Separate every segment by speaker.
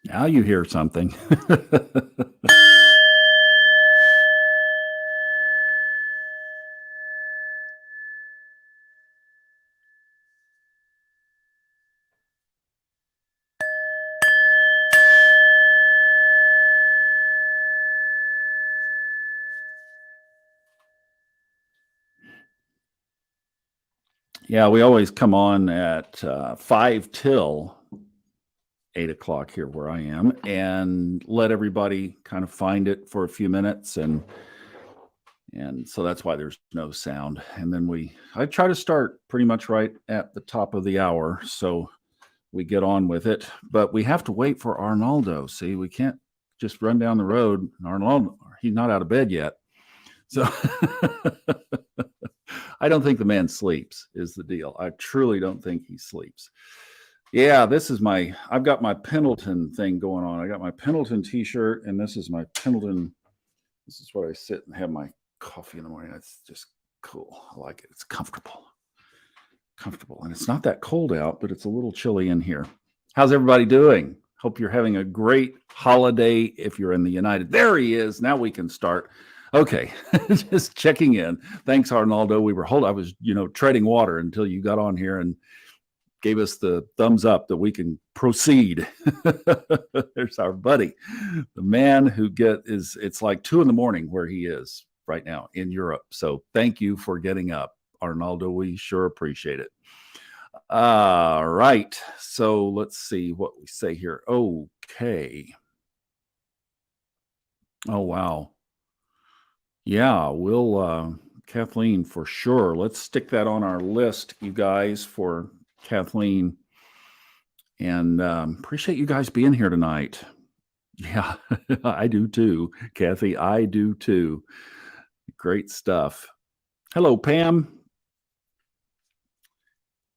Speaker 1: Now you hear something. Yeah, we always come on at 5 till 8 o'clock here where I am and let everybody kind of find it for a few minutes. And so that's why there's no sound. And then I try to start pretty much right at the top of the hour. So we get on with it, but we have to wait for Arnaldo. See, we can't just run down the road. Arnaldo, he's not out of bed yet. So I don't think the man sleeps is the deal. I truly don't think he sleeps. Yeah, I've got my Pendleton thing going on. I got my Pendleton t-shirt and this is my Pendleton. This is where I sit and have my coffee in the morning. It's just cool. I like it. It's comfortable. And it's not that cold out, but it's a little chilly in here. How's everybody doing? Hope you're having a great holiday. If you're in the United, there he is. Now we can start. Okay, just checking in. Thanks, Arnaldo. I was, treading water until you got on here and gave us the thumbs up that we can proceed. There's our buddy, the man who it's like 2 a.m. where he is right now in Europe. So thank you for getting up, Arnaldo. We sure appreciate it. All right. So let's see what we say here. Okay. Oh, wow. Yeah, we'll, Kathleen, for sure. Let's stick that on our list, you guys, for Kathleen. And appreciate you guys being here tonight. Yeah, I do too, Kathy. I do too. Great stuff. Hello, Pam.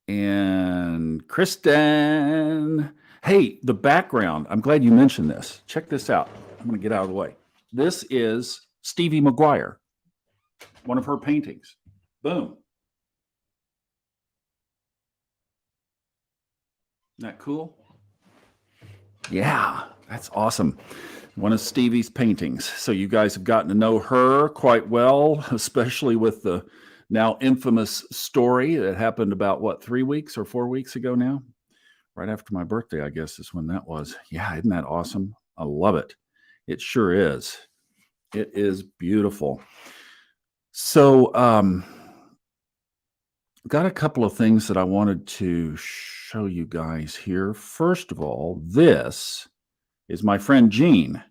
Speaker 1: And Kristen. Hey, the background. I'm glad you mentioned this. Check this out. I'm going to get out of the way. This is Stevie McGuire, one of her paintings. Boom. Isn't that cool? Yeah, that's awesome. One of Stevie's paintings. So you guys have gotten to know her quite well, especially with the now infamous story that happened about 3 weeks or 4 weeks ago now? Right after my birthday, I guess is when that was. Yeah, isn't that awesome? I love it. It sure is. It is beautiful. So, got a couple of things that I wanted to show you guys here. First of all, this is my friend Gene.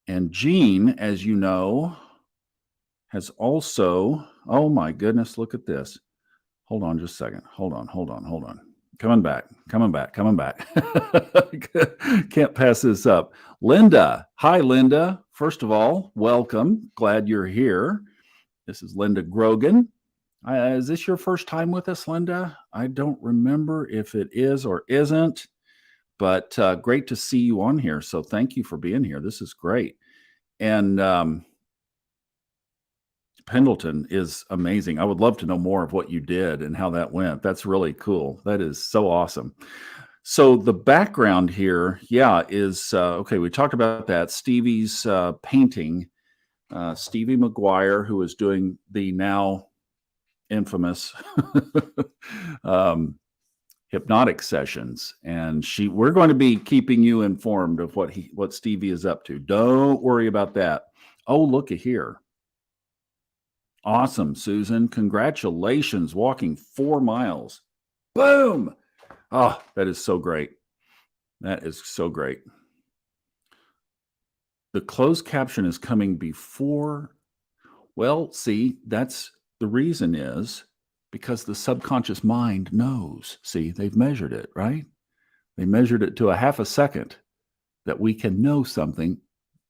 Speaker 1: And Gene, as you know, has also, oh my goodness, look at this. Hold on just a second. Hold on. Coming back. Can't pass this up. Linda. Hi, Linda. First of all, welcome. Glad you're here. This is Linda Grogan. Is this your first time with us, Linda? I don't remember if it is or isn't, but great to see you on here. So thank you for being here. This is great. And Pendleton is amazing. I would love to know more of what you did and how that went. That's really cool. That is so awesome. So the background here, is okay. We talked about that. Stevie's painting, Stevie McGuire, who is doing the now infamous hypnotic sessions, and we're going to be keeping you informed of what Stevie is up to. Don't worry about that. Oh, looky here. Awesome, Susan. Congratulations. Walking 4 miles. Boom. Oh, that is so great. That is so great. The closed caption is coming before. Well, see, that's the reason is because the subconscious mind knows. See, they've measured it, right? They measured it to a half a second that we can know something.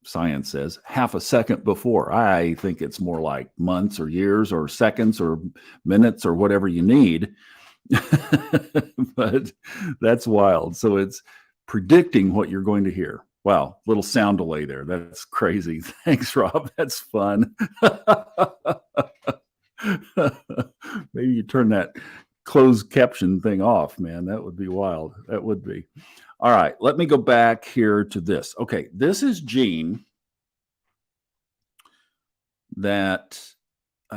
Speaker 1: Science says half a second before. I think it's more like months or years or seconds or minutes or whatever you need. But that's wild. So it's predicting what you're going to hear. Wow, little sound delay there. That's crazy. Thanks, Rob. That's fun. Maybe you turn that closed caption thing off, man. That would be wild. That would be. All right, let me go back here to this. Okay, this is Jean that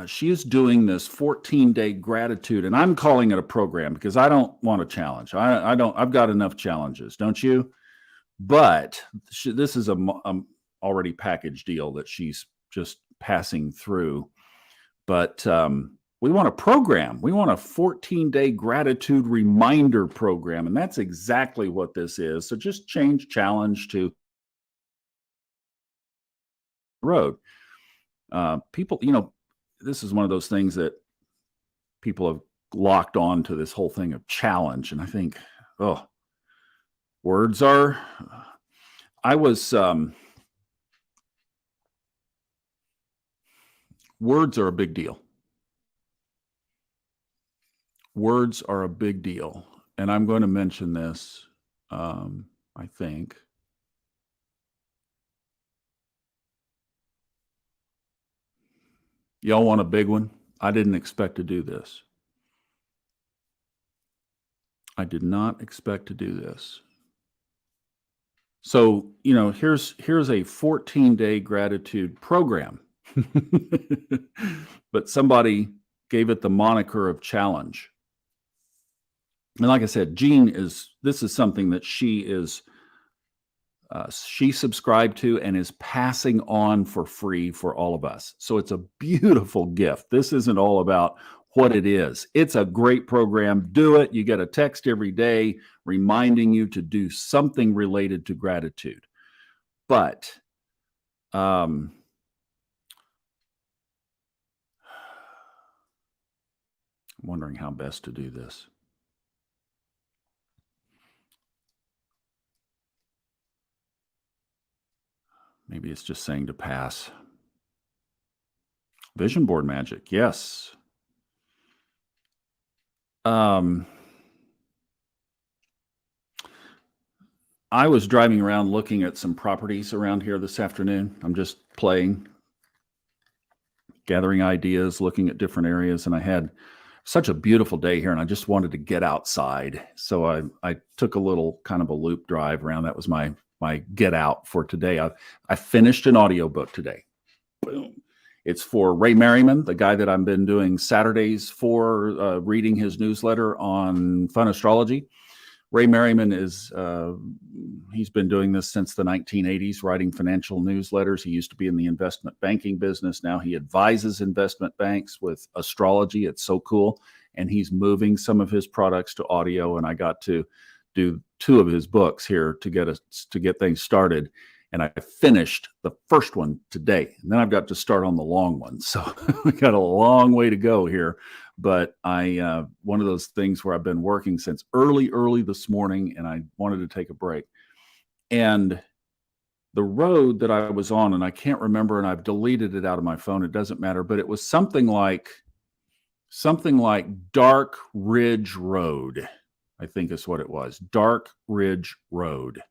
Speaker 1: she is doing this 14-day gratitude, and I'm calling it a program because I don't want a challenge. I don't. I've got enough challenges, don't you? But this is a already packaged deal that she's just passing through. But we want a program. We want a 14-day gratitude reminder program, and that's exactly what this is. So just change challenge to road. People, this is one of those things that people have locked on to, this whole thing of challenge. And I think, words are, words are a big deal. Words are a big deal. And I'm going to mention this, I think. Y'all want a big one? I didn't expect to do this. I did not expect to do this. So, here's a 14-day gratitude program. But somebody gave it the moniker of challenge. And like I said, this is something that she subscribed to and is passing on for free for all of us. So it's a beautiful gift. This isn't all about what it is. It's a great program. Do it. You get a text every day reminding you to do something related to gratitude. But I'm wondering how best to do this. Maybe it's just saying to pass. Vision board magic, yes. I was driving around looking at some properties around here this afternoon. I'm just playing, gathering ideas, looking at different areas, and I had such a beautiful day here, and I just wanted to get outside. So I took a little kind of a loop drive around. That was my get out for today. I finished an audiobook today. Boom. It's for Ray Merriman, the guy that I've been doing Saturdays for, reading his newsletter on fun astrology. Ray Merriman he's been doing this since the 1980s, writing financial newsletters. He used to be in the investment banking business. Now he advises investment banks with astrology. It's so cool. And he's moving some of his products to audio. And I got to do 2 of his books here to get things started. And I finished the first one today. And then I've got to start on the long one. So we got a long way to go here. But one of those things where I've been working since early this morning, and I wanted to take a break. And the road that I was on, and I can't remember, and I've deleted it out of my phone. It doesn't matter, but it was something like Dark Ridge Road, I think is what it was. Dark Ridge Road.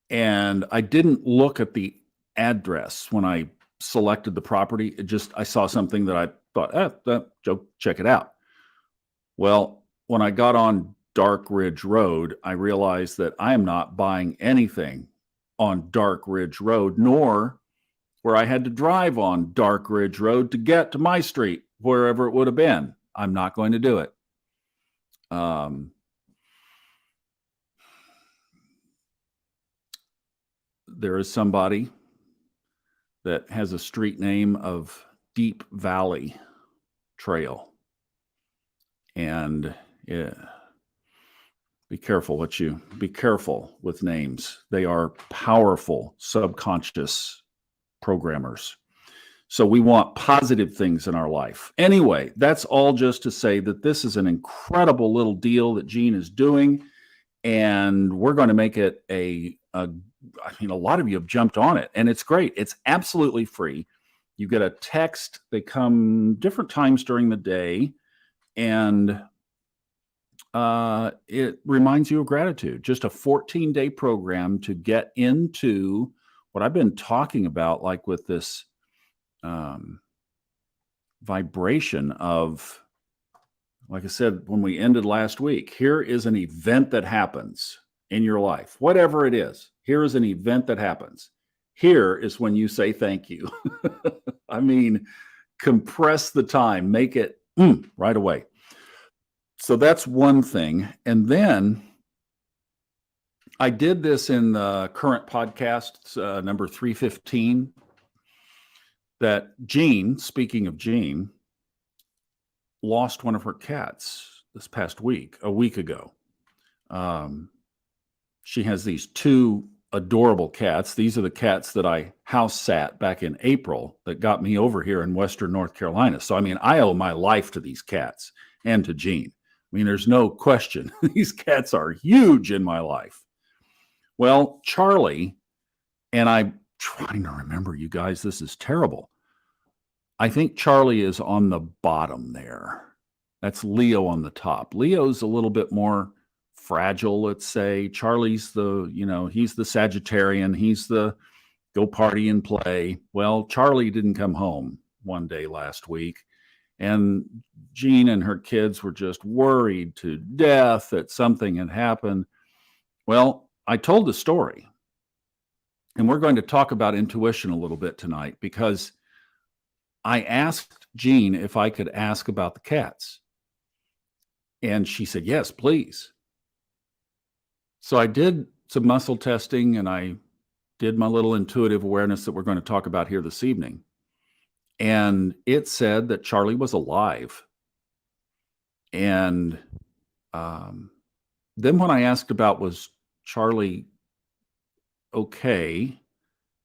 Speaker 1: And I didn't look at the address when I selected the property. I saw something that I thought, check it out. Well, when I got on Dark Ridge Road, I realized that I am not buying anything on Dark Ridge Road, nor where I had to drive on Dark Ridge Road to get to my street, wherever it would have been. I'm not going to do it. There is somebody that has a street name of Deep Valley Trail. And be careful with names. They are powerful subconscious programmers. So we want positive things in our life. Anyway, that's all just to say that this is an incredible little deal that Jean is doing. And we're going to make it a lot of you have jumped on it, and it's great. It's absolutely free. You get a text. They come different times during the day, and it reminds you of gratitude. Just a 14-day program to get into what I've been talking about, like with this vibration of like I said, when we ended last week, here is an event that happens in your life, whatever it is. Here is an event that happens. Here is when you say thank you. I mean, compress the time, make it right away. So that's one thing. And then I did this in the current podcast, number 315, that Jean, speaking of Jean, lost one of her cats this past week, a week ago. She has these two adorable cats. These are the cats that I house sat back in April that got me over here in Western North Carolina. So, I mean, I owe my life to these cats and to Jean. I mean, there's no question. These cats are huge in my life. Well, Charlie, and I'm trying to remember, you guys, this is terrible. I think Charlie is on the bottom there. That's Leo on the top. Leo's a little bit more fragile, let's say. Charlie's he's the Sagittarian. He's the go party and play. Well, Charlie didn't come home one day last week. And Jean and her kids were just worried to death that something had happened. Well, I told the story. And we're going to talk about intuition a little bit tonight, because I asked Jean if I could ask about the cats. And she said, yes, please. So I did some muscle testing, and I did my little intuitive awareness that we're going to talk about here this evening. And it said that Charlie was alive. And then when I asked about, was Charlie okay,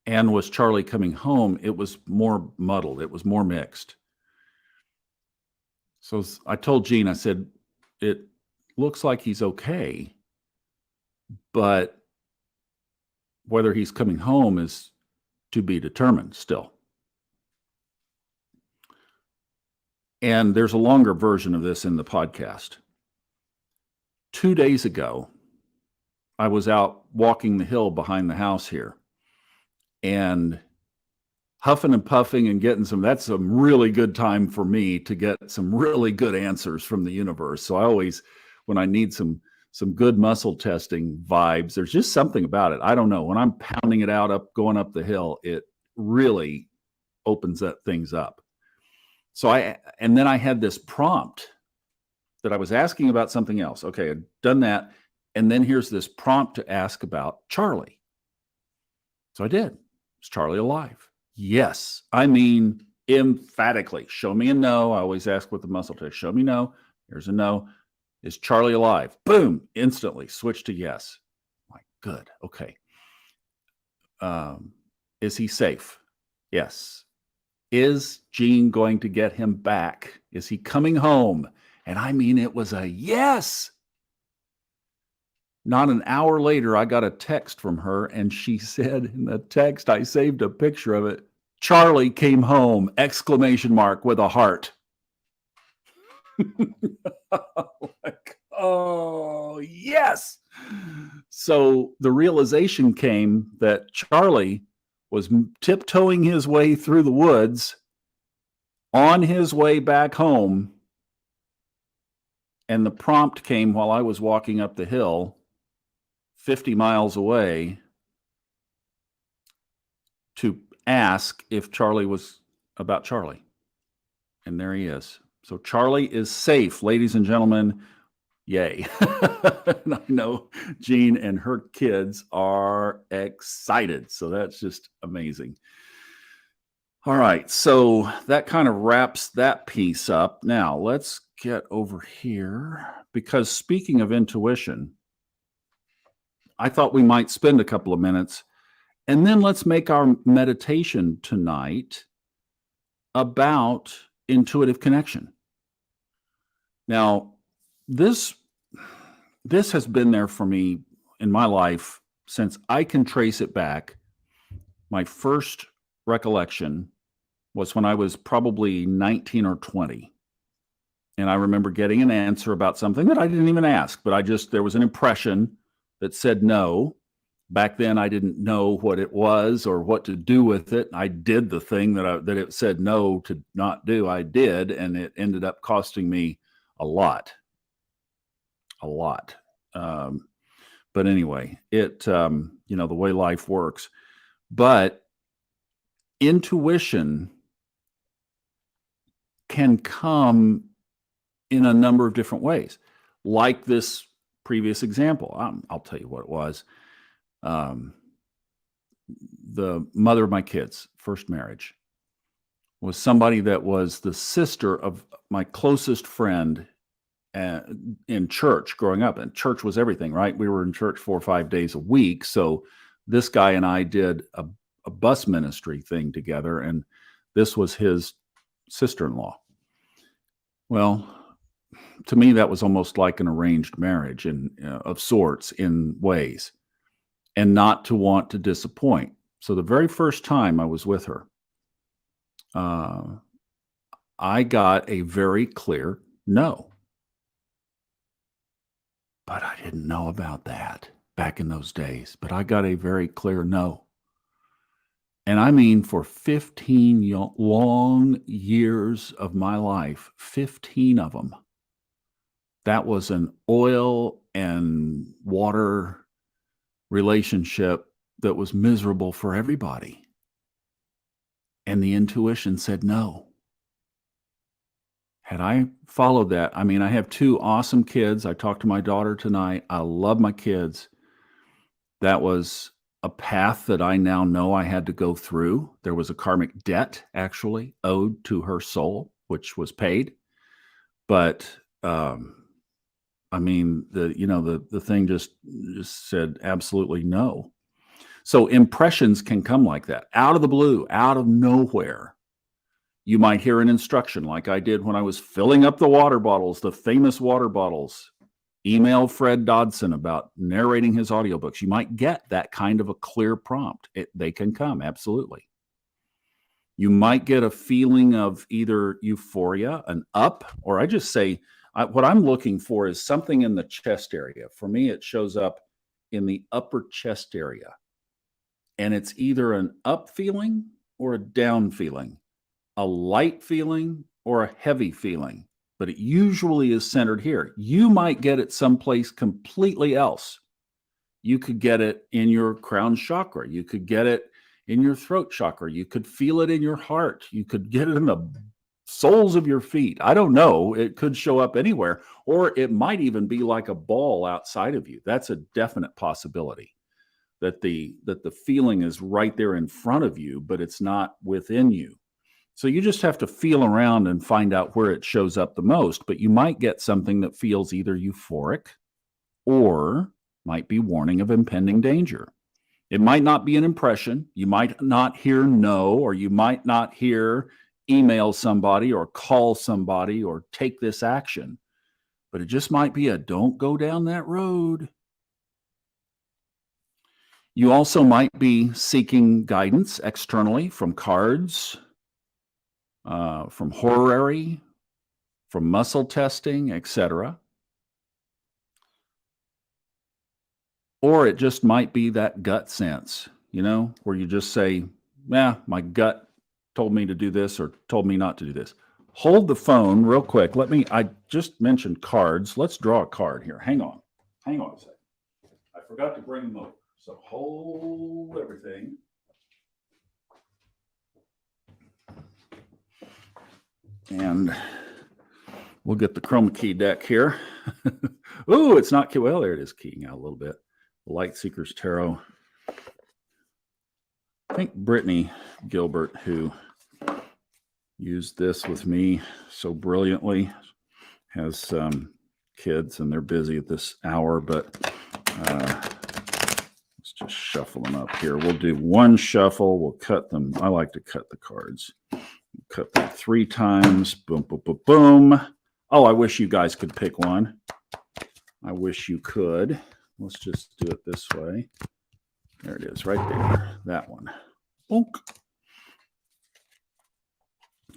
Speaker 1: and was Charlie coming home, it was more muddled. It was more mixed. So I told Jean, I said, it looks like he's okay, but whether he's coming home is to be determined still. And there's a longer version of this in the podcast. 2 days ago, I was out walking the hill behind the house here, and huffing and puffing and getting that's some really good time for me to get some really good answers from the universe. So I always, when I need some good muscle testing vibes, there's just something about it. I don't know. When I'm pounding it out, going up the hill, it really opens things up. So and then I had this prompt that I was asking about something else. Okay, I'd done that. And then here's this prompt to ask about Charlie. So I did. Is Charlie alive? Yes. I mean, emphatically. Show me a no. I always ask with the muscle test. Show me no. Here's a no. Is Charlie alive? Boom. Instantly switch to yes. Like, good. Okay. Is he safe? Yes. Is Jean going to get him back? Is he coming home? And I mean, it was a yes. Not an hour later, I got a text from her, and she said in the text, I saved a picture of it, Charlie came home, ! With a heart. Like, oh, yes. So the realization came that Charlie was tiptoeing his way through the woods on his way back home. And the prompt came while I was walking up the hill 50 miles away to ask if Charlie was about Charlie. And there he is. So Charlie is safe, ladies and gentlemen. Yay. And I know Jean and her kids are excited. So that's just amazing. All right. So that kind of wraps that piece up. Now let's get over here, because speaking of intuition, I thought we might spend a couple of minutes, and then let's make our meditation tonight about intuitive connection. Now, this has been there for me in my life since I can trace it back. My first recollection was when I was probably 19 or 20. And I remember getting an answer about something that I didn't even ask, but there was an impression that said no. Back then, I didn't know what it was or what to do with it. I did the thing that it said no to not do. I did, and it ended up costing me a lot. But anyway, the way life works. But intuition can come in a number of different ways. Like this previous example, I'll tell you what it was. The mother of my kids' first marriage was somebody that was the sister of my closest friend in church growing up. And church was everything, right? We were in church 4 or 5 days a week. So this guy and I did a bus ministry thing together, and this was his sister-in-law. Well, to me, that was almost like an arranged marriage of sorts in ways, and not to want to disappoint. So the very first time I was with her, I got a very clear no. But I didn't know about that back in those days. But I got a very clear no. And I mean, for 15 long years of my life, 15 of them, that was an oil and water relationship that was miserable for everybody. And the intuition said no. Had I followed that, I mean, I have 2 awesome kids. I talked to my daughter tonight. I love my kids. That was a path that I now know I had to go through. There was a karmic debt actually owed to her soul, which was paid. But I mean, the thing just said absolutely no. So impressions can come like that, out of the blue, out of nowhere. You might hear an instruction like I did when I was filling up the water bottles, the famous water bottles. Email Fred Dodson about narrating his audiobooks. You might get that kind of a clear prompt. They can come, absolutely. You might get a feeling of either euphoria, an up, or I just say, what I'm looking for is something in the chest area. For me, it shows up in the upper chest area. And it's either an up feeling or a down feeling, a light feeling or a heavy feeling. But it usually is centered here. You might get it someplace completely else. You could get it in your crown chakra. You could get it in your throat chakra. You could feel it in your heart. You could get it in the soles of your feet. I don't know. It could show up anywhere, or it might even be like a ball outside of you. That's a definite possibility, that the feeling is right there in front of you, but it's not within you. So you just have to feel around and find out where it shows up the most. But you might get something that feels either euphoric or might be warning of impending danger. It might not be an impression. You might not hear no, or you might not hear email somebody or call somebody or take this action. But it just might be a don't go down that road. You also might be seeking guidance externally from cards, from horary, from muscle testing, etc. Or it just might be that gut sense, where you just say, my gut told me to do this or told me not to do this. Hold the phone real quick. I just mentioned cards. Let's draw a card here. Hang on a second. I forgot to bring them over. So hold everything. And we'll get the chroma key deck here. Ooh, it's not, well, there it is, keying out a little bit. Light Seekers Tarot. I think Brittany Gilbert, who used this with me so brilliantly, has kids and they're busy at this hour, but let's just shuffle them up here. We'll do one shuffle. We'll cut them. I like to cut the cards. Cut them 3 times. Boom, boom, boom, boom. Oh, I wish you guys could pick one. I wish you could. Let's just do it this way. There it is, right there. That one. Bonk.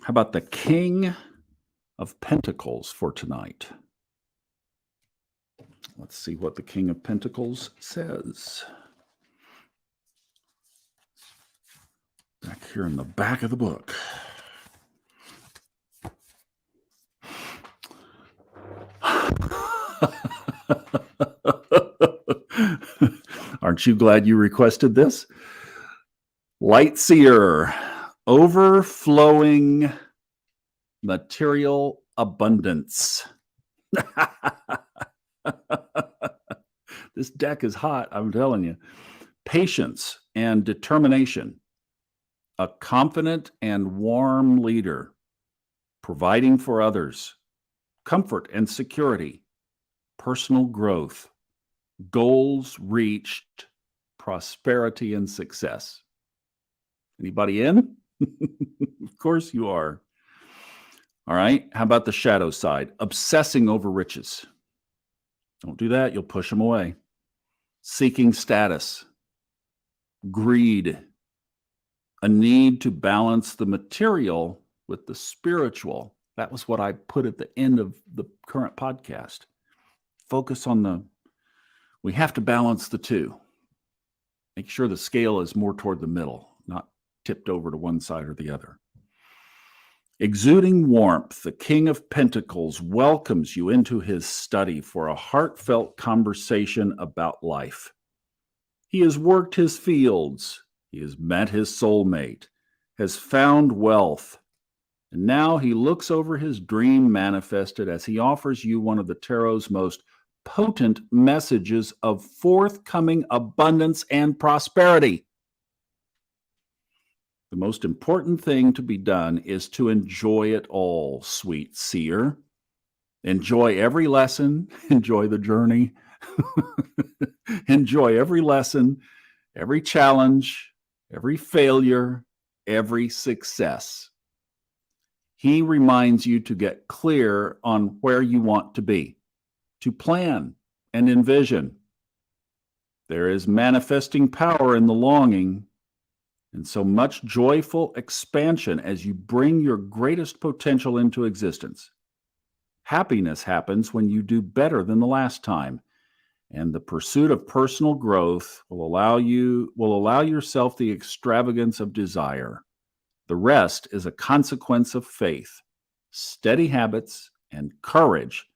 Speaker 1: How about the King of Pentacles for tonight? Let's see what the King of Pentacles says. Back here in the back of the book. Aren't you glad you requested this? Light seer, overflowing material abundance. This deck is hot, I'm telling you. Patience and determination, a confident and warm leader, providing for others, comfort and security, personal growth, goals reached, prosperity and success. Anybody in? Of course you are. All right. How about the shadow side? Obsessing over riches. Don't do that. You'll push them away. Seeking status, greed, a need to balance the material with the spiritual. That was what I put at the end of the current podcast. Focus on we have to balance the two. Make sure the scale is more toward the middle, not tipped over to one side or the other. Exuding warmth, the King of Pentacles welcomes you into his study for a heartfelt conversation about life. He has worked his fields, he has met his soulmate, has found wealth, and now he looks over his dream manifested as he offers you one of the tarot's most potent messages of forthcoming abundance and prosperity. The most important thing to be done is to enjoy it all, sweet seer. Enjoy every lesson, enjoy the journey, enjoy every lesson, every challenge, every failure, every success. He reminds you to get clear on where you want to be, to plan and envision. There is manifesting power in the longing, and so much joyful expansion as you bring your greatest potential into existence. Happiness happens when you do better than the last time, and the pursuit of personal growth will allow yourself the extravagance of desire. The rest is a consequence of faith, steady habits, and courage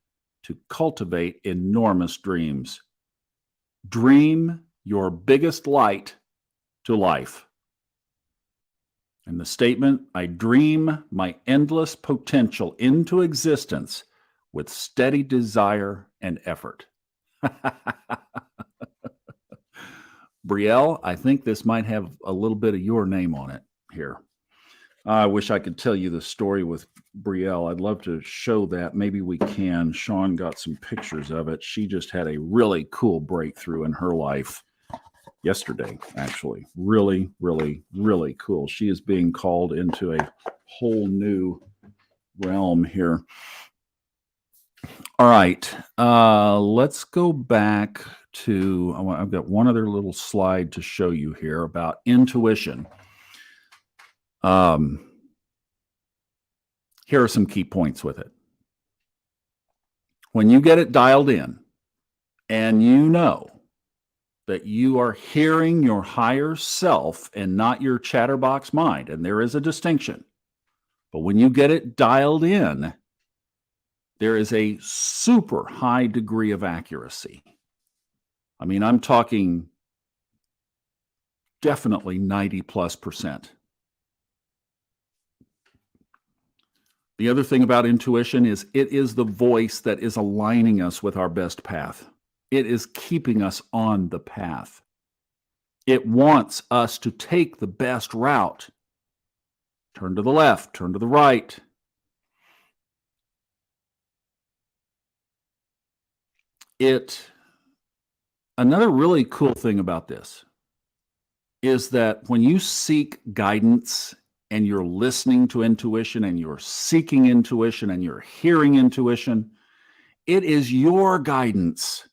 Speaker 1: to cultivate enormous dreams. Dream your biggest light to life. And the statement, I dream my endless potential into existence with steady desire and effort. Brielle, I think this might have a little bit of your name on it here. I wish I could tell you the story with Brielle. I'd love to show that. Maybe we can. Sean got some pictures of it. She just had a really cool breakthrough in her life yesterday, actually. Really, really, really cool. She is being called into a whole new realm here. All right. Let's go back to, I've got one other little slide to show you here about intuition. Here are some key points with it. When you get it dialed in and you know that you are hearing your higher self and not your chatterbox mind, and there is a distinction, but when you get it dialed in, there is a super high degree of accuracy. I mean, I'm talking definitely 90+%. The other thing about intuition is it is the voice that is aligning us with our best path. It is keeping us on the path. It wants us to take the best route. Turn to the left, turn to the right. Another really cool thing about this is that when you seek guidance and you're listening to intuition and you're seeking intuition and you're hearing intuition, it is your guidance.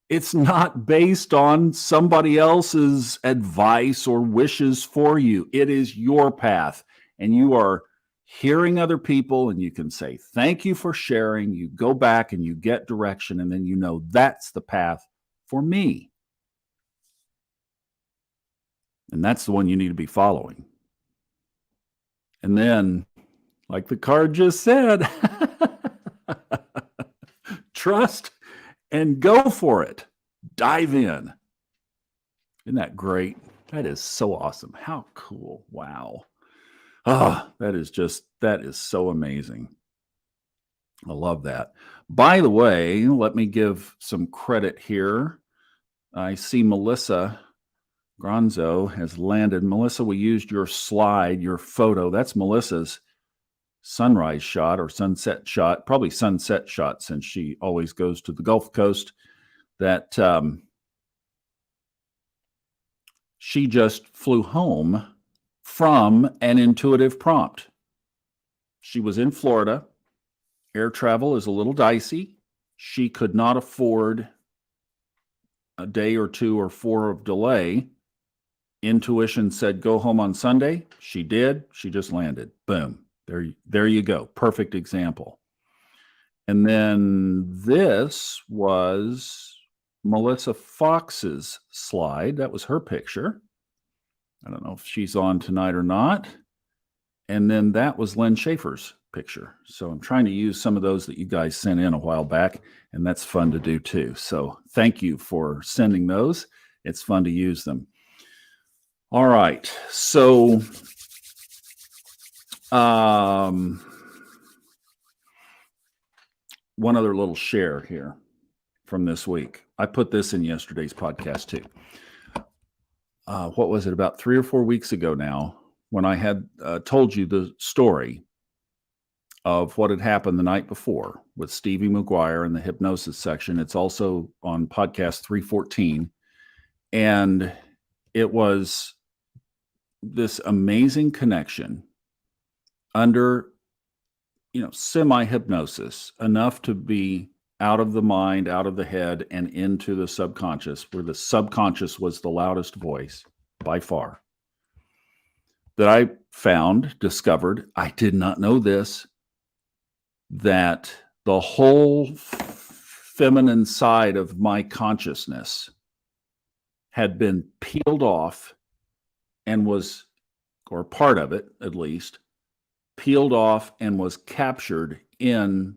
Speaker 1: It's not based on somebody else's advice or wishes for you. It is your path, and you are hearing other people, and you can say, thank you for sharing. You go back and you get direction, and then you know that's the path for me. And that's the one you need to be following. And then, like the card just said, trust and go for it. Dive in. Isn't that great? That is so awesome. How cool. Wow. That is so amazing. I love that. By the way, let me give some credit here. I see Melissa Gronzo has landed. Melissa, we used your slide, your photo. That's Melissa's sunrise shot or sunset shot, probably sunset shot since she always goes to the Gulf Coast. That she just flew home from an intuitive prompt. She was in Florida. Air travel is a little dicey. She could not afford a day or 2 or 4 of delay. Intuition said, go home on Sunday. She did. She just landed. Boom. There you go. Perfect example. And then this was Melissa Fox's slide. That was her picture. I don't know if she's on tonight or not. And then that was Len Schaefer's picture. So I'm trying to use some of those that you guys sent in a while back, and that's fun to do too. So thank you for sending those. It's fun to use them. All right. So one other little share here from this week. I put this in yesterday's podcast too. What was it, about 3 or 4 weeks ago now, when I had told you the story of what had happened the night before with Stevie McGuire in the hypnosis section. It's also on podcast 314. And it was this amazing connection under, semi-hypnosis, enough to be out of the mind, out of the head, and into the subconscious, where the subconscious was the loudest voice by far. That I discovered, I did not know this, that the whole feminine side of my consciousness had been peeled off and was, or part of it at least, peeled off and was captured in,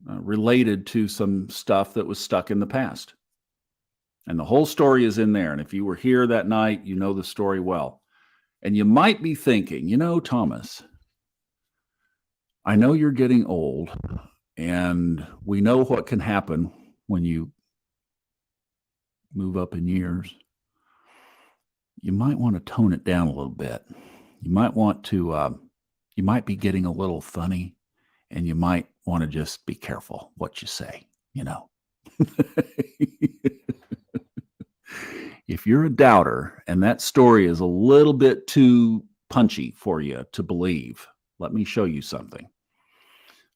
Speaker 1: related to some stuff that was stuck in the past. And the whole story is in there. And if you were here that night, you know the story well. And you might be thinking, Thomas, I know you're getting old, and we know what can happen when you move up in years. You might want to tone it down a little bit. You might want to, you might be getting a little funny, and you might want to just be careful what you say, If you're a doubter and that story is a little bit too punchy for you to believe, let me show you something.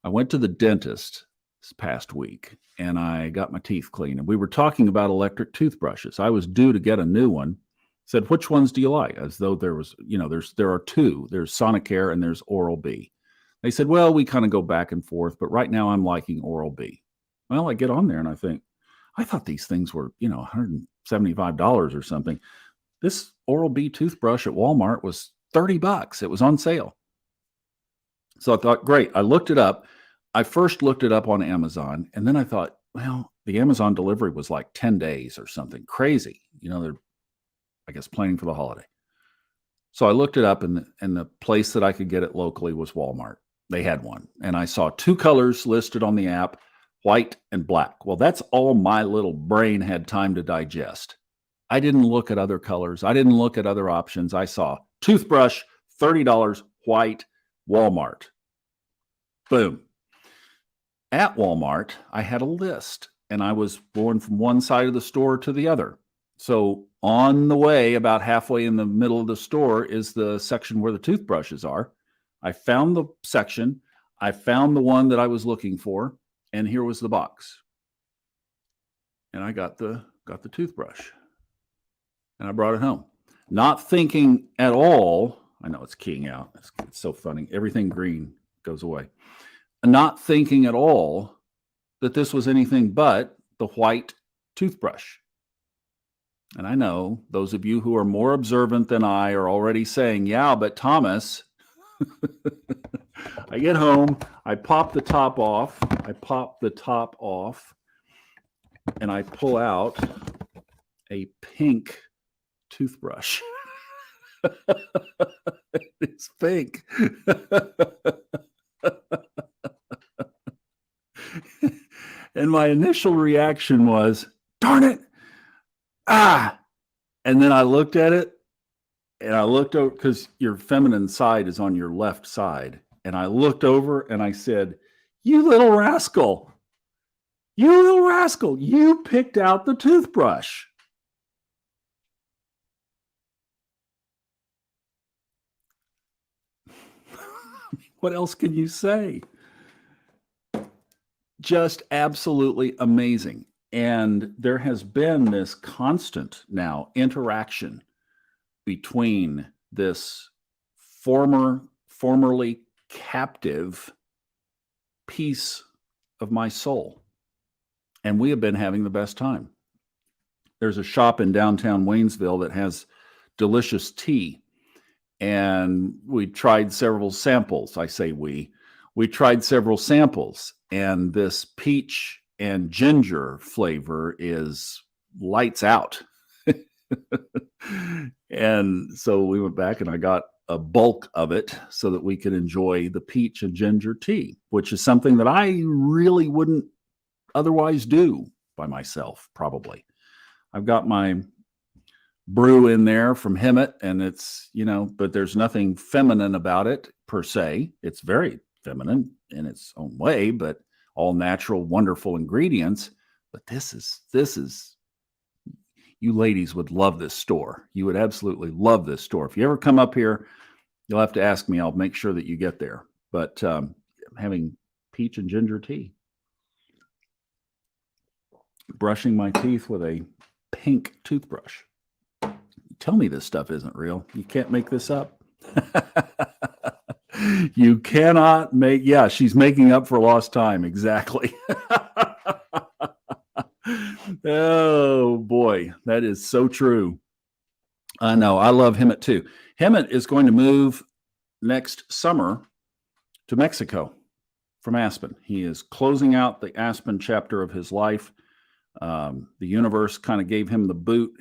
Speaker 1: I went to the dentist this past week and I got my teeth cleaned, and we were talking about electric toothbrushes. I was due to get a new one. Said, which ones do you like? As though there was, there are 2. There's Sonicare and there's Oral-B. They said, well, we kind of go back and forth, but right now I'm liking Oral-B. Well, I get on there and I think, I thought these things were, $175 or something. This Oral-B toothbrush at Walmart was $30. It was on sale. So I thought, great. I looked it up. I first looked it up on Amazon, and then I thought, well, the Amazon delivery was like 10 days or something crazy. They're, I guess, planning for the holiday. So I looked it up, and the place that I could get it locally was Walmart. They had one. And I saw 2 colors listed on the app, white and black. Well, that's all my little brain had time to digest. I didn't look at other colors. I didn't look at other options. I saw toothbrush, $30, white, Walmart. Boom. At Walmart, I had a list, and I was going from one side of the store to the other. So on the way, about halfway in the middle of the store, is the section where the toothbrushes are. I found the section. I found the one that I was looking for, and here was the box. And I got the toothbrush, and I brought it home. Not thinking at all. I know it's keying out. It's so funny. Everything green goes away. Not thinking at all that this was anything but the white toothbrush. And I know those of you who are more observant than I are already saying, yeah, but Thomas, I get home, I pop the top off. and I pull out a pink toothbrush. It's pink. And my initial reaction was, darn it. Ah. And then I looked at it and I looked over because your feminine side is on your left side. And I looked over and I said, you little rascal. You little rascal. You picked out the toothbrush. What else can you say? Just absolutely amazing. And there has been this constant now interaction between this formerly captive piece of my soul. And we have been having the best time. There's a shop in downtown Waynesville that has delicious tea. And we tried several samples. I say we tried several samples, and this peach and ginger flavor is lights out. And so we went back and I got a bulk of it so that we could enjoy the peach and ginger tea, which is something that I really wouldn't otherwise do by myself, probably. I've got my brew in there from Hemet, and it's, but there's nothing feminine about it per se. It's very feminine in its own way, but all natural, wonderful ingredients. But this is, you ladies would love this store. You would absolutely love this store. If you ever come up here, you'll have to ask me. I'll make sure that you get there. But having peach and ginger tea. Brushing my teeth with a pink toothbrush. Tell me this stuff isn't real. You can't make this up. You cannot make, yeah, she's making up for lost time. Exactly. Oh boy, that is so true. I know. I love Hemet too. Hemet is going to move next summer to Mexico from Aspen. He is closing out the Aspen chapter of his life. The universe kind of gave him the boot.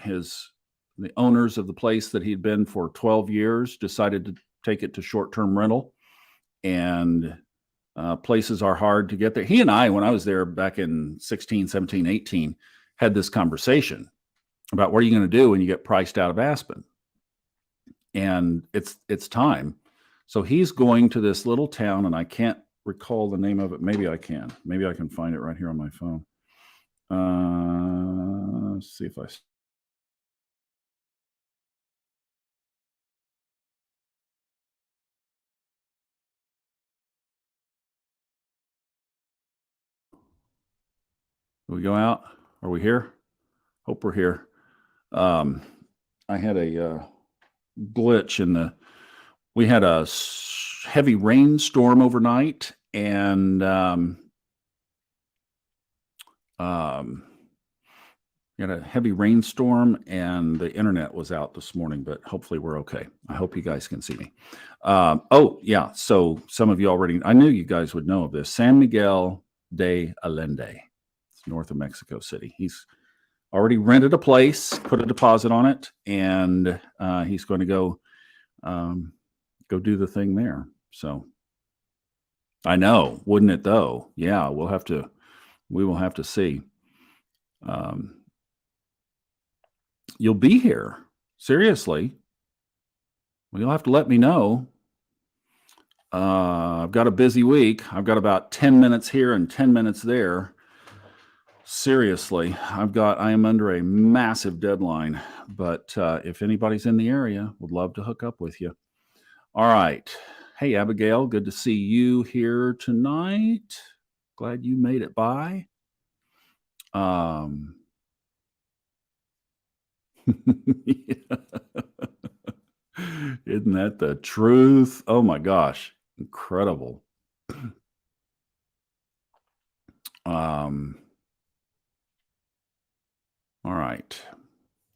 Speaker 1: The owners of the place that he'd been for 12 years decided to take it to short-term rental, and places are hard to get there. He and I, when I was there back in 16, 17, 18, had this conversation about what are you going to do when you get priced out of Aspen? And it's time. So he's going to this little town, and I can't recall the name of it. Maybe I can. Maybe I can find it right here on my phone. Let's see if I... Do we go out? Are we here? Hope we're here. I had a glitch we had a heavy rainstorm overnight, and we had a heavy rainstorm, and the internet was out this morning, but hopefully we're okay. I hope you guys can see me. Oh yeah. So some of you already, I knew you guys would know of this. San Miguel de Allende. It's north of Mexico City. He's already rented a place, put a deposit on it, and he's going to go do the thing there. So I know, wouldn't it though? Yeah, we will have to see. You'll be here. Seriously. Well, you'll have to let me know. I've got a busy week. I've got about 10 minutes here and 10 minutes there. Seriously, I am under a massive deadline, but if anybody's in the area, would love to hook up with you. All right. Hey, Abigail, good to see you here tonight. Glad you made it by. Isn't that the truth? Oh my gosh. Incredible. All right. I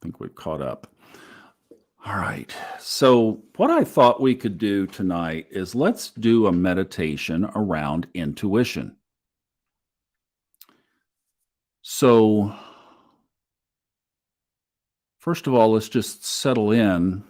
Speaker 1: think we've caught up. All right. So what I thought we could do tonight is let's do a meditation around intuition. So, first of all, let's just settle in.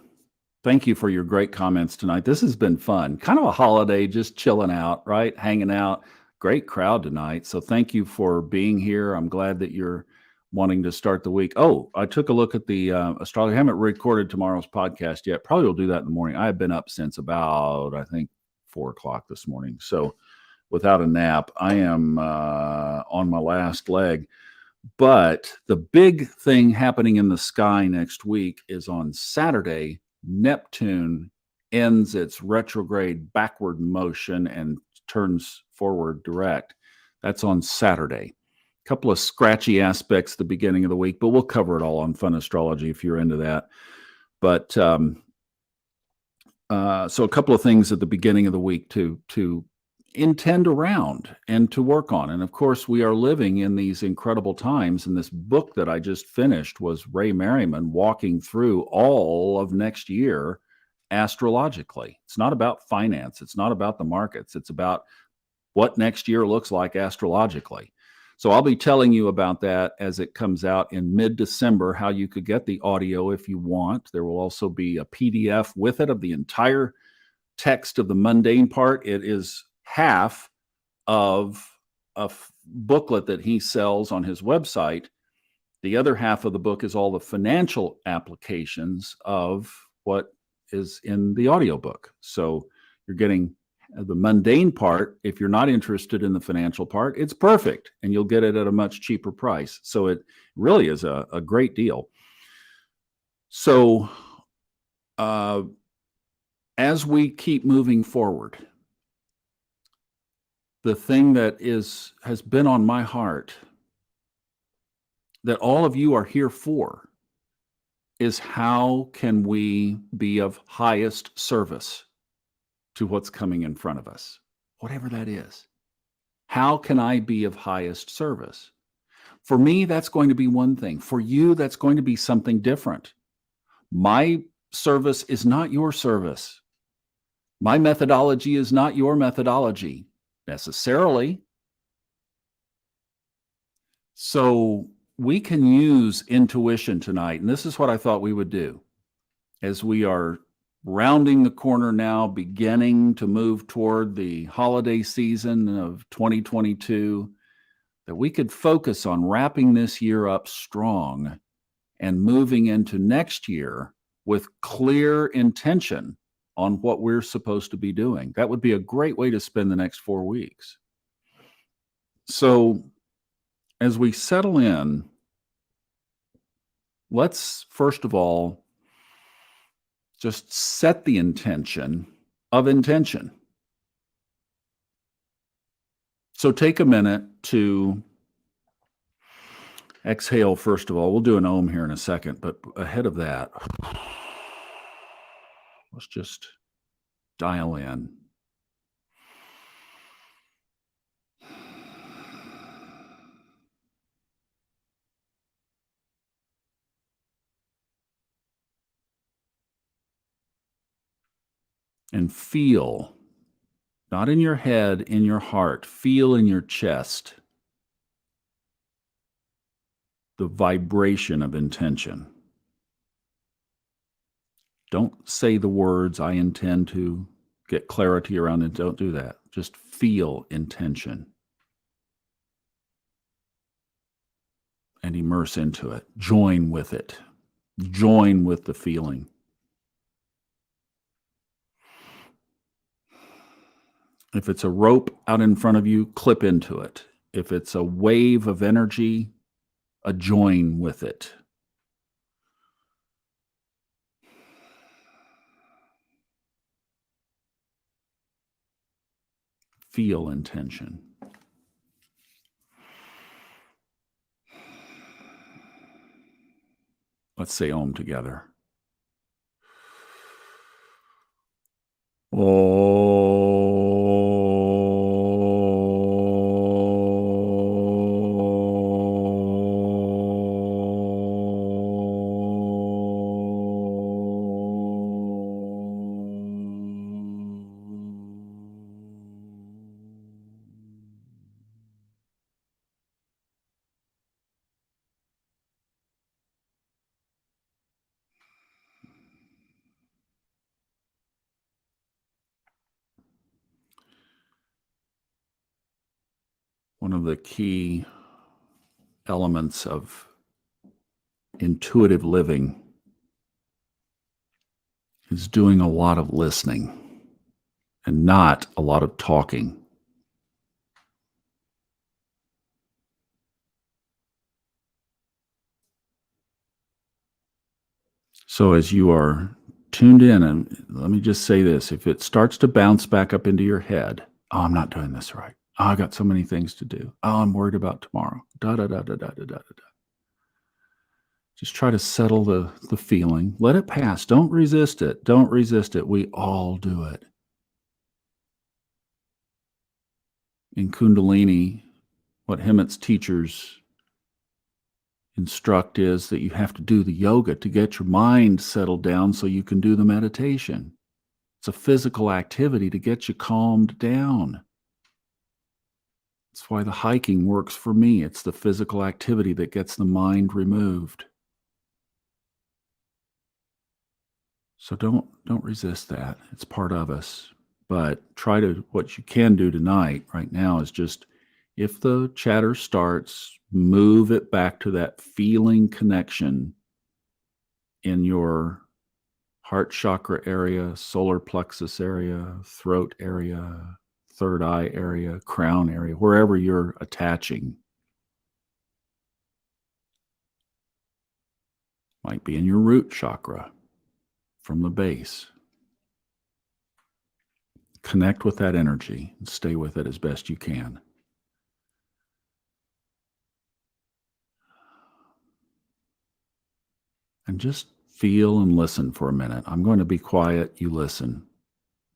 Speaker 1: Thank you for your great comments tonight. This has been fun. Kind of a holiday, just chilling out, right? Hanging out. Great crowd tonight. So thank you for being here. I'm glad that you're wanting to start the week. Oh, I took a look at the astrology. I haven't recorded tomorrow's podcast yet. Probably will do that in the morning. I have been up since about, I think, 4 o'clock this morning. So without a nap, I am on my last leg. But the big thing happening in the sky next week is on Saturday, Neptune ends its retrograde backward motion and turns forward direct. That's on Saturday. A couple of scratchy aspects at the beginning of the week, but we'll cover it all on Fun Astrology if you're into that. But so a couple of things at the beginning of the week to intend around and to work on. And of course, we are living in these incredible times. And this book that I just finished was Ray Merriman walking through all of next year astrologically. It's not about finance, it's not about the markets, it's about what next year looks like astrologically. So I'll be telling you about that as it comes out in mid-December, how you could get the audio if you want. There will also be a PDF with it of the entire text of the mundane part. It is half of a booklet that he sells on his website. The other half of the book is all the financial applications of what is in the audiobook. So you're getting the mundane part. If you're not interested in the financial part, it's perfect, and you'll get it at a much cheaper price. So it really is a great deal. So as we keep moving forward, the thing that has been on my heart that all of you are here for is how can we be of highest service to what's coming in front of us, whatever that is. How can I be of highest service? For me, that's going to be one thing. For you, that's going to be something different. My service is not your service. My methodology is not your methodology necessarily. So we can use intuition tonight. And this is what I thought we would do as we are rounding the corner now, beginning to move toward the holiday season of 2022, that we could focus on wrapping this year up strong and moving into next year with clear intention on what we're supposed to be doing. That would be a great way to spend the next 4 weeks. So as we settle in, let's first of all just set the intention of intention. So take a minute to exhale, first of all. We'll do an Om here in a second, but ahead of that, let's just dial in. And feel, not in your head, in your heart, feel in your chest the vibration of intention. Don't say the words, I intend to get clarity around it. Don't do that. Just feel intention and immerse into it. Join with it. Join with the feeling. If it's a rope out in front of you, clip into it. If it's a wave of energy, join with it. Feel intention. Let's say Om together. one of the key elements of intuitive living is doing a lot of listening and not a lot of talking. So as you are tuned in, and let me just say this, if it starts to bounce back up into your head, oh, I'm not doing this right. Oh, I got so many things to do. Oh, I'm worried about tomorrow. Da da da da da da da da. Just try to settle the feeling. Let it pass. Don't resist it. Don't resist it. We all do it. In Kundalini, what Hemit's teachers instruct is that you have to do the yoga to get your mind settled down so you can do the meditation. It's a physical activity to get you calmed down. That's why the hiking works for me. It's the physical activity that gets the mind removed. So don't resist that. It's part of us. But what you can do tonight, right now, is just, if the chatter starts, move it back to that feeling connection in your heart chakra area, solar plexus area, throat area, third eye area, crown area, wherever you're attaching. Might be in your root chakra from the base. Connect with that energy and stay with it as best you can. And just feel and listen for a minute. I'm going to be quiet, you listen.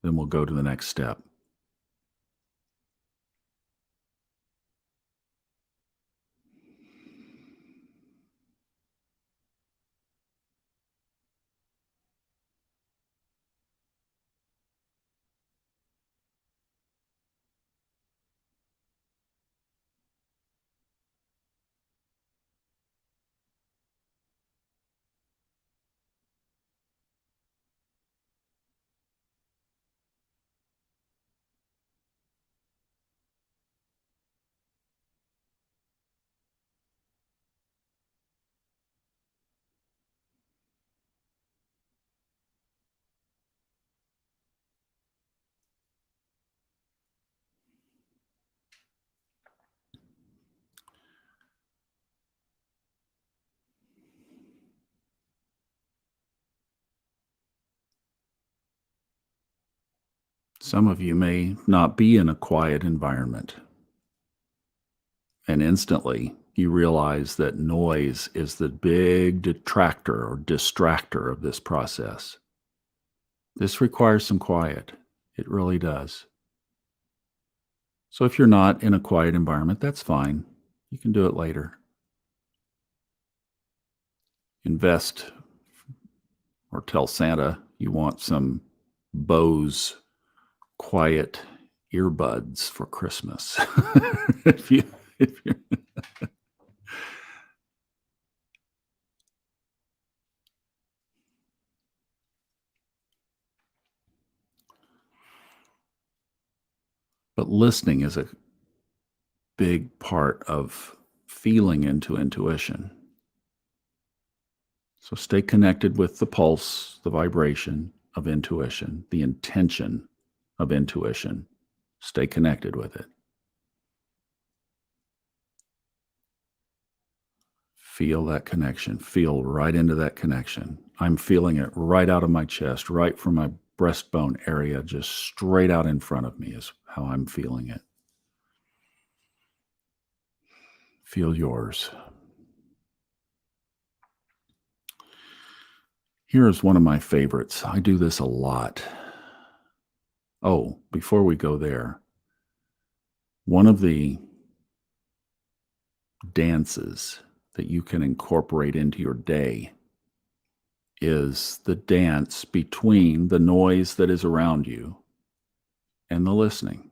Speaker 1: Then we'll go to the next step. Some of you may not be in a quiet environment, and instantly you realize that noise is the big detractor or distractor of this process. This requires some quiet. It really does. So if you're not in a quiet environment, that's fine. You can do it later. Invest or tell Santa you want some Bose quiet earbuds for Christmas. if you But listening is a big part of feeling into intuition. So stay connected with the pulse, the vibration of intuition, the intention of intuition. Stay connected with it. Feel that connection. Feel right into that connection. I'm feeling it right out of my chest, right from my breastbone area, just straight out in front of me is how I'm feeling it. Feel yours. Here is one of my favorites. I do this a lot. Oh, before we go there, one of the dances that you can incorporate into your day is the dance between the noise that is around you and the listening.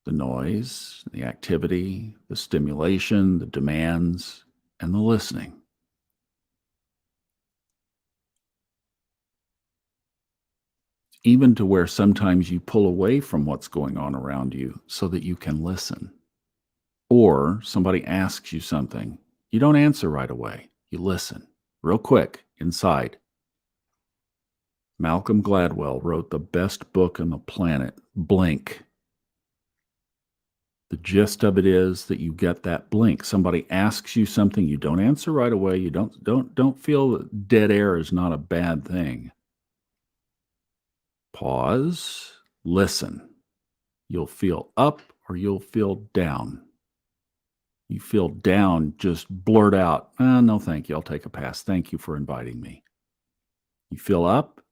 Speaker 1: The noise, the activity, the stimulation, the demands, and the listening. even to where sometimes you pull away from what's going on around you so that you can listen. Or somebody asks you something. You don't answer right away. You listen real quick inside. Malcolm Gladwell wrote the best book on the planet, Blink. The gist of it is that you get that blink. Somebody asks you something, you don't answer right away. You don't feel that dead air is not a bad thing. Pause, listen. You'll feel up or you'll feel down. You feel down, just blurt out, no, thank you. I'll take a pass. Thank you for inviting me. You feel up,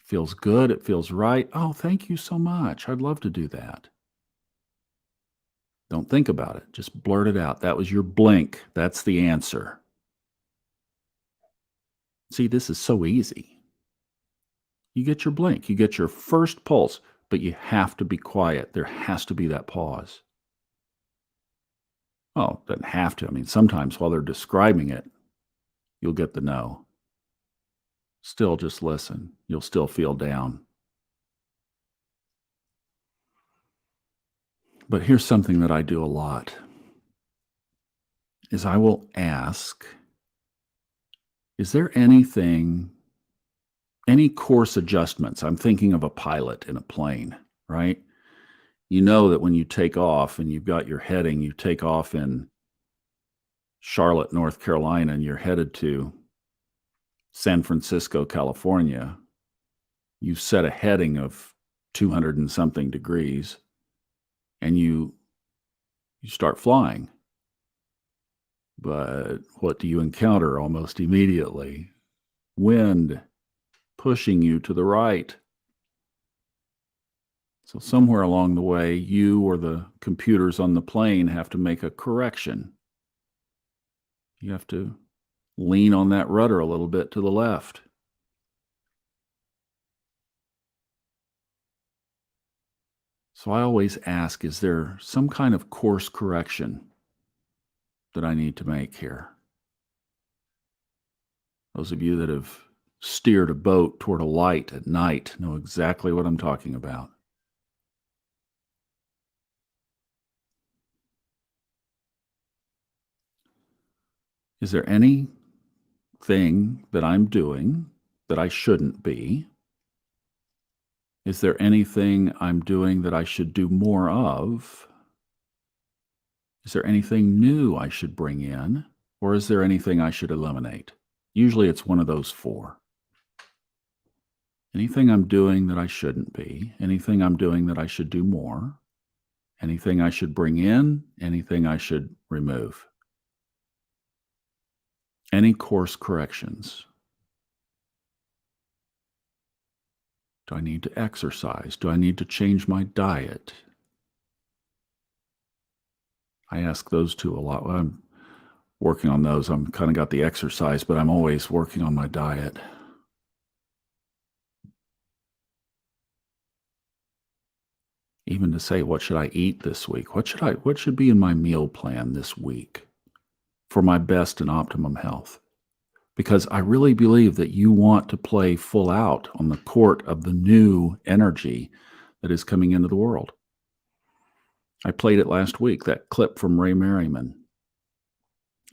Speaker 1: feels good. It feels right. Oh, thank you so much. I'd love to do that. Don't think about it. Just blurt it out. That was your blink. That's the answer. See, this is so easy. You get your blink. You get your first pulse, but you have to be quiet. There has to be that pause. Oh, doesn't have to. I mean, sometimes while they're describing it, you'll get the no. Still just listen. You'll still feel down. But here's something that I do a lot is I will ask, is there anything, any course adjustments? I'm thinking of a pilot in a plane, right? You know that when you take off and you've got your heading, you take off in Charlotte, North Carolina, and you're headed to San Francisco, California. You set a heading of 200 and something degrees and you start flying. But what do you encounter almost immediately? Wind pushing you to the right. So somewhere along the way, you or the computers on the plane have to make a correction. You have to lean on that rudder a little bit to the left. So I always ask, is there some kind of course correction that I need to make here? Those of you that have steered a boat toward a light at night know exactly what I'm talking about. Is there anything that I'm doing that I shouldn't be? Is there anything I'm doing that I should do more of? Is there anything new I should bring in? Or is there anything I should eliminate? Usually it's one of those four. Anything I'm doing that I shouldn't be, anything I'm doing that I should do more, anything I should bring in, anything I should remove. Any course corrections? Do I need to exercise? Do I need to change my diet? I ask those two a lot. Well, I'm working on those. I'm kind of got the exercise, but I'm always working on my diet. Even to say, what should I eat this week? What should be in my meal plan this week for my best and optimum health? Because I really believe that you want to play full out on the court of the new energy that is coming into the world. I played it last week, that clip from Ray Merriman.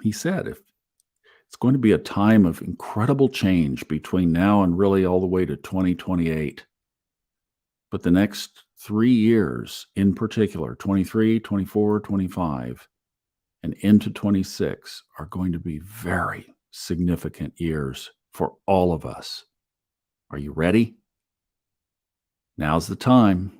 Speaker 1: He said, if it's going to be a time of incredible change between now and really all the way to 2028. But the next 3 years in particular, 23, 24, 25, and into 26 are going to be very significant years for all of us. Are you ready? Now's the time.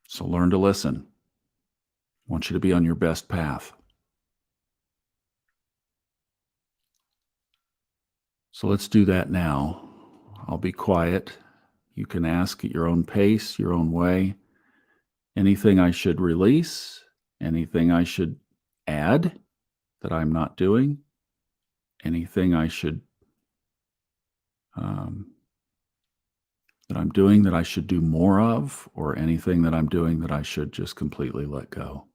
Speaker 1: So learn to listen. I want you to be on your best path. So let's do that now. I'll be quiet. You can ask at your own pace, your own way. Anything I should release, anything I should add that I'm not doing, anything I should that I'm doing that I should do more of, or anything that I'm doing that I should just completely let go.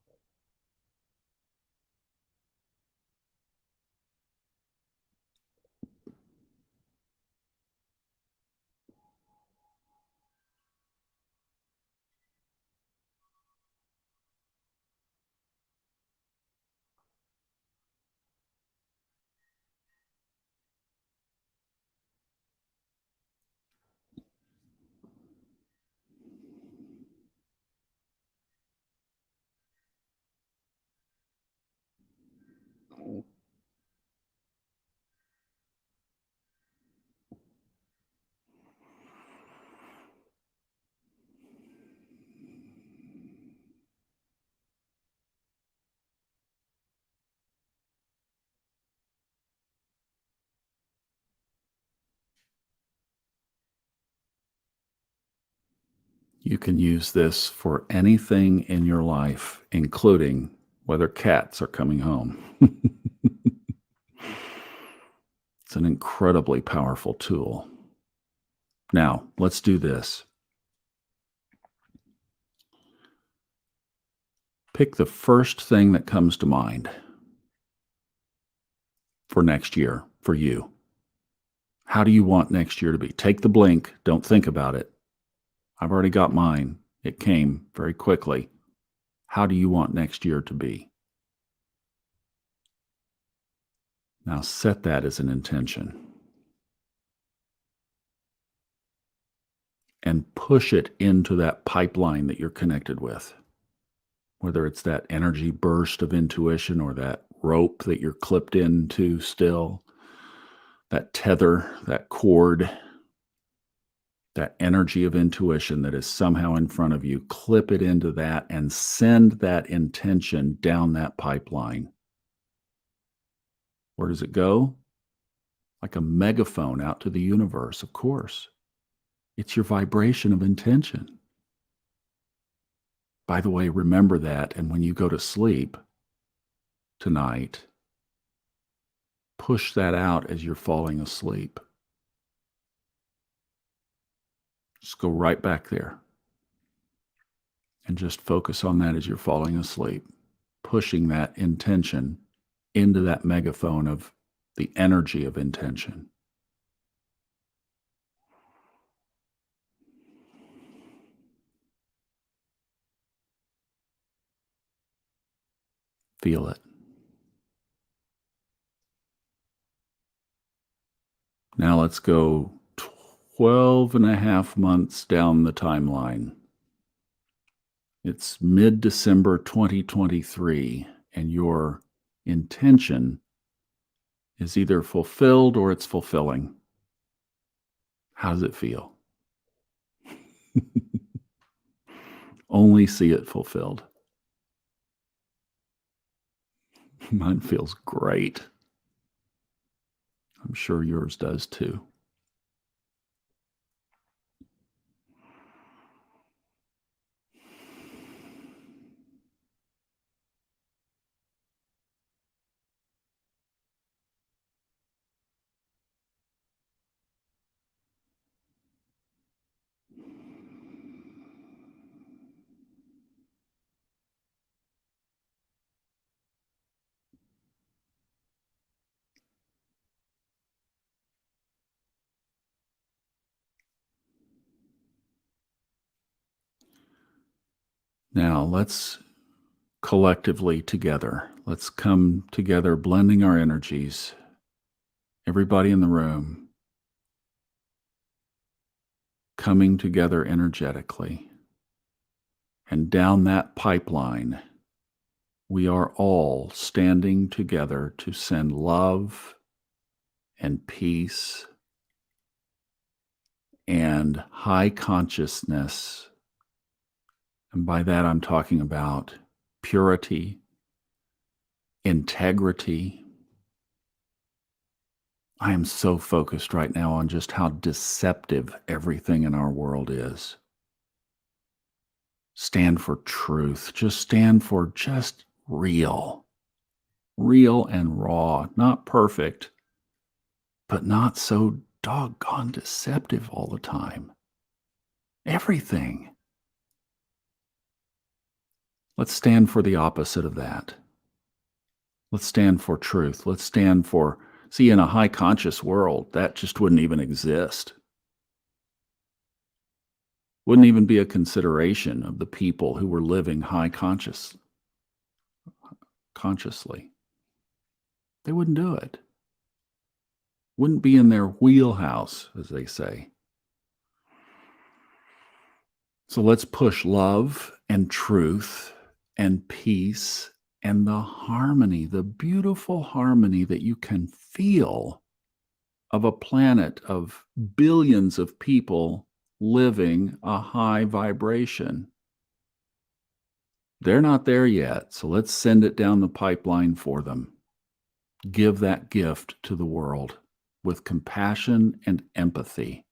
Speaker 1: You can use this for anything in your life, including whether cats are coming home. It's an incredibly powerful tool. Now, let's do this. Pick the first thing that comes to mind for next year for you. How do you want next year to be? Take the blink. Don't think about it. I've already got mine. It came very quickly. How do you want next year to be? Now set that as an intention and push it into that pipeline that you're connected with, whether it's that energy burst of intuition or that rope that you're clipped into still, that tether, that cord, that energy of intuition that is somehow in front of you. Clip it into that and send that intention down that pipeline. Where does it go? Like a megaphone out to the universe, of course. It's your vibration of intention. By the way, remember that, and when you go to sleep tonight, push that out as you're falling asleep. Just go right back there and just focus on that as you're falling asleep, pushing that intention into that megaphone of the energy of intention. Feel it. Now let's go 12 and a half months down the timeline. It's mid-December 2023, and your intention is either fulfilled or it's fulfilling. How does it feel? Only see it fulfilled. Mine feels great. I'm sure yours does too. Now let's collectively together, let's come together, blending our energies. Everybody in the room coming together energetically. And down that pipeline, we are all standing together to send love and peace and high consciousness. And by that, I'm talking about purity, integrity. I am so focused right now on just how deceptive everything in our world is. Stand for truth. Just stand for just real. Real and raw. Not perfect, but not so doggone deceptive all the time. Everything. Let's stand for the opposite of that. Let's stand for truth. Let's stand for, see, in a high conscious world, that just wouldn't even exist. Wouldn't even be a consideration of the people who were living high consciously. They wouldn't do it. Wouldn't be in their wheelhouse, as they say. So let's push love and truth and peace and the harmony, the beautiful harmony that you can feel of a planet of billions of people living a high vibration. They're not there yet, so let's send it down the pipeline for them. Give that gift to the world with compassion and empathy.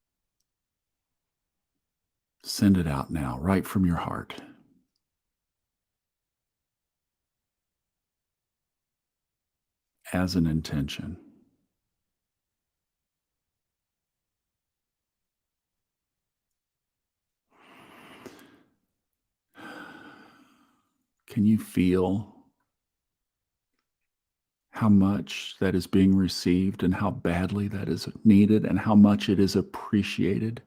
Speaker 1: Send it out now, right from your heart. As an intention. Can you feel how much that is being received and how badly that is needed and how much it is appreciated?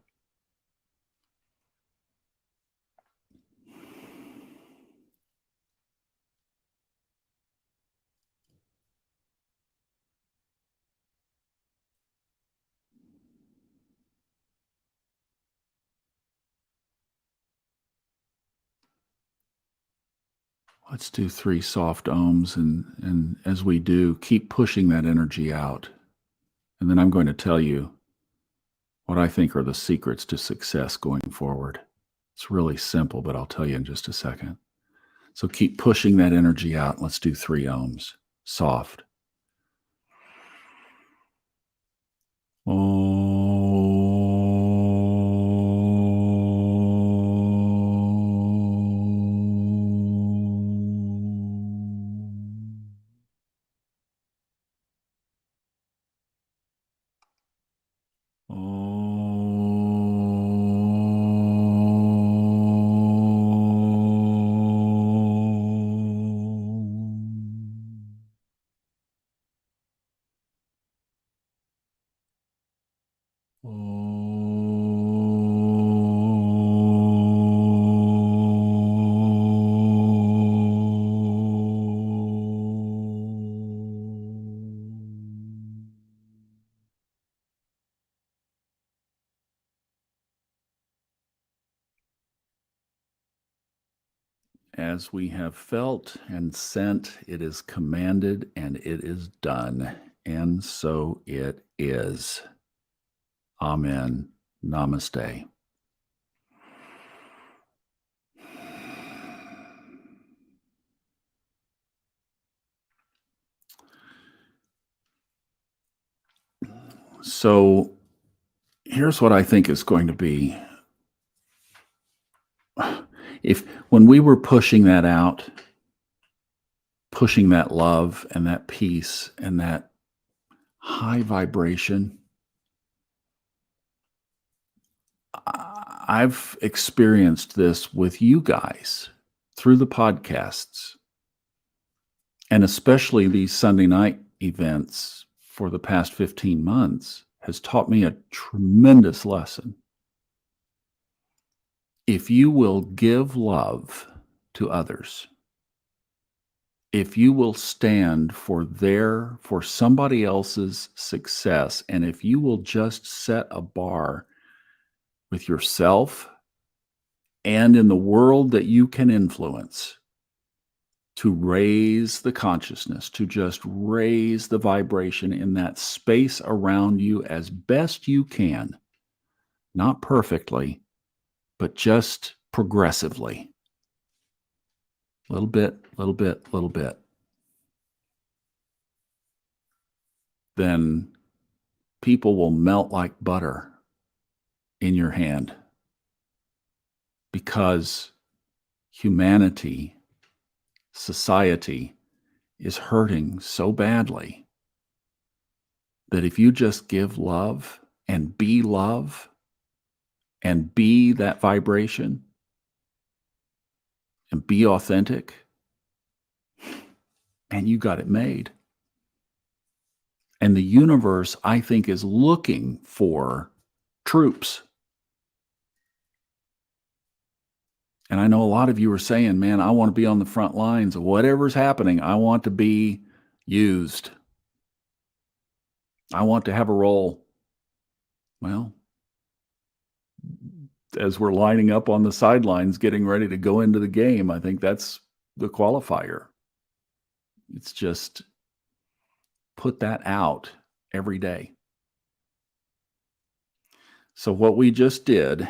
Speaker 1: Let's do 3 soft ohms, and as we do, keep pushing that energy out. And then I'm going to tell you what I think are the secrets to success going forward. It's really simple, but I'll tell you in just a second. So keep pushing that energy out. Let's do 3 ohms. Soft. As we have felt and sent, it is commanded and it is done. And so it is. Amen. Namaste. So here's what I think is going to be. If when we were pushing that out, pushing that love and that peace and that high vibration, I've experienced this with you guys through the podcasts, and especially these Sunday night events for the past 15 months has taught me a tremendous lesson. If you will give love to others, if you will stand for somebody else's success, and if you will just set a bar with yourself and in the world that you can influence to raise the consciousness, to just raise the vibration in that space around you as best you can, not perfectly, but just progressively. Little bit, little bit, little bit. Then people will melt like butter in your hand because humanity, society is hurting so badly that if you just give love and be love and be that vibration and be authentic, and you got it made. And the universe, I think, is looking for troops. And I know a lot of you are saying, man, I want to be on the front lines of whatever's happening. I want to be used. I want to have a role. Well, as we're lining up on the sidelines, getting ready to go into the game, I think that's the qualifier. It's just put that out every day. So what we just did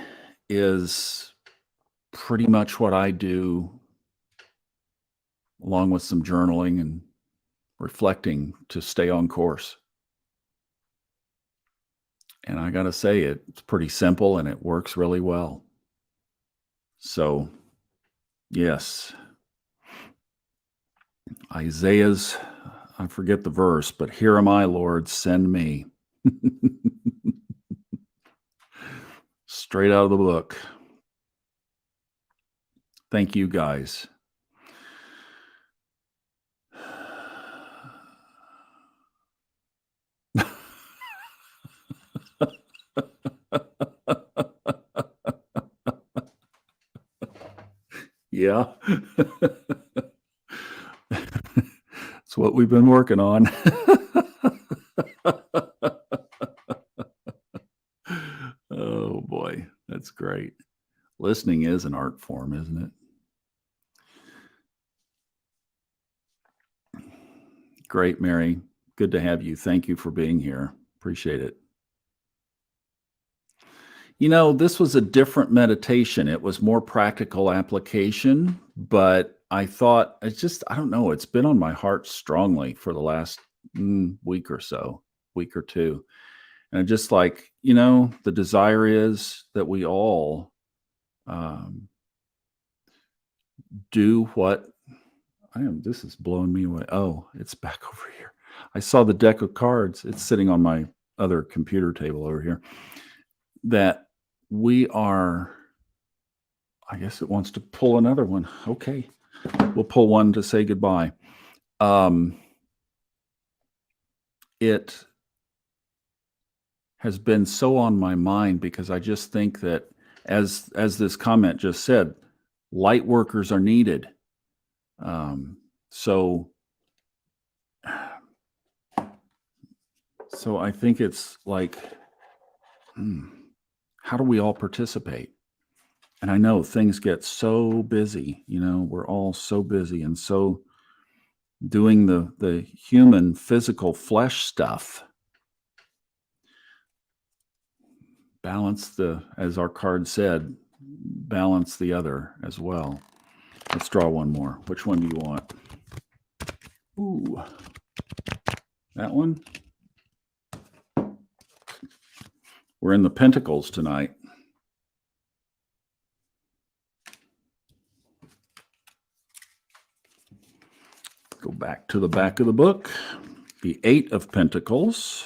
Speaker 1: is pretty much what I do, along with some journaling and reflecting to stay on course. And I got to say, it's pretty simple and it works really well. So, yes, Isaiah's, I forget the verse, but here am I, Lord, send me. Straight out of the book. Thank you, guys. Yeah. It's what we've been working on. Oh boy, that's great. Listening is an art form, isn't it? Great, Mary. Good to have you. Thank you for being here. Appreciate it. You know, this was a different meditation. It was more practical application, but I thought I don't know, it's been on my heart strongly for the last week or so, week or two. And I just like, the desire is that we all um, do what this is blowing me away. Oh, it's back over here. I saw the deck of cards. It's sitting on my other computer table over here. That we are, I guess it wants to pull another one. Okay. We'll pull one to say goodbye. It has been so on my mind because I just think that as this comment just said, light workers are needed. So I think it's like, how do we all participate? And I know things get so busy, we're all so busy and so doing the human physical flesh stuff. Balance as our card said, balance the other as well. Let's draw one more. Which one do you want? Ooh, that one? We're in the Pentacles tonight. Go back to the back of the book. The Eight of Pentacles.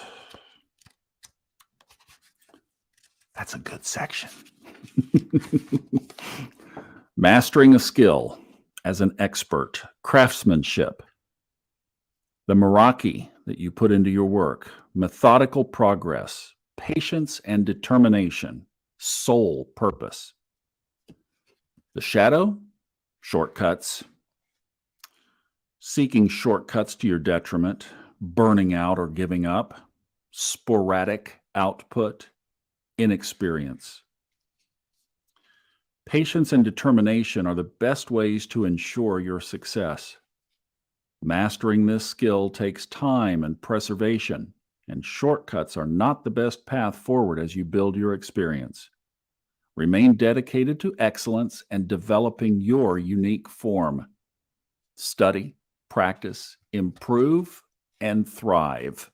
Speaker 1: That's a good section. Mastering a skill as an expert, craftsmanship, the Meraki that you put into your work, methodical progress, patience and determination, sole purpose. The shadow, shortcuts, seeking shortcuts to your detriment, burning out or giving up, sporadic output, inexperience. Patience and determination are the best ways to ensure your success. Mastering this skill takes time and preservation, and shortcuts are not the best path forward as you build your experience. Remain dedicated to excellence and developing your unique form. Study, practice, improve, and thrive.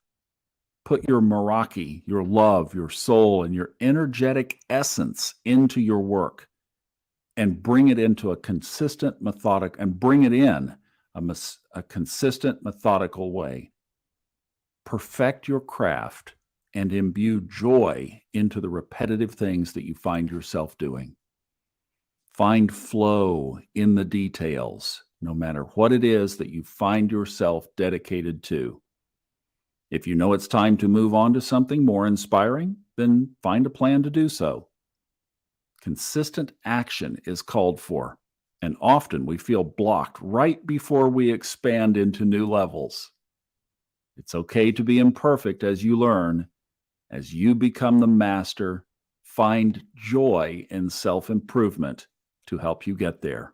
Speaker 1: Put your Meraki, your love, your soul, and your energetic essence into your work and bring it into a consistent, consistent, methodical way. Perfect your craft and imbue joy into the repetitive things that you find yourself doing. Find flow in the details, no matter what it is that you find yourself dedicated to. If you know it's time to move on to something more inspiring, then find a plan to do so. Consistent action is called for, and often we feel blocked right before we expand into new levels. It's okay to be imperfect as you learn. As you become the master, find joy in self-improvement to help you get there.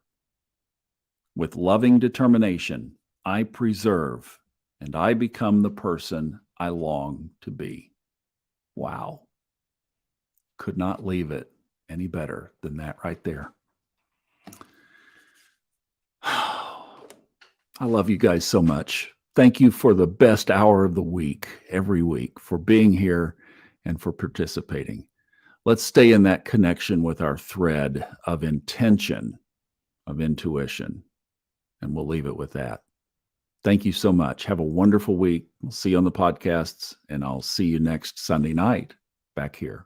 Speaker 1: With loving determination, I preserve and I become the person I long to be. Wow. Could not leave it any better than that right there. I love you guys so much. Thank you for the best hour of the week, every week, for being here and for participating. let's stay in that connection with our thread of intention, of intuition, and we'll leave it with that. Thank you so much. Have a wonderful week. We'll see you on the podcasts, and I'll see you next Sunday night back here.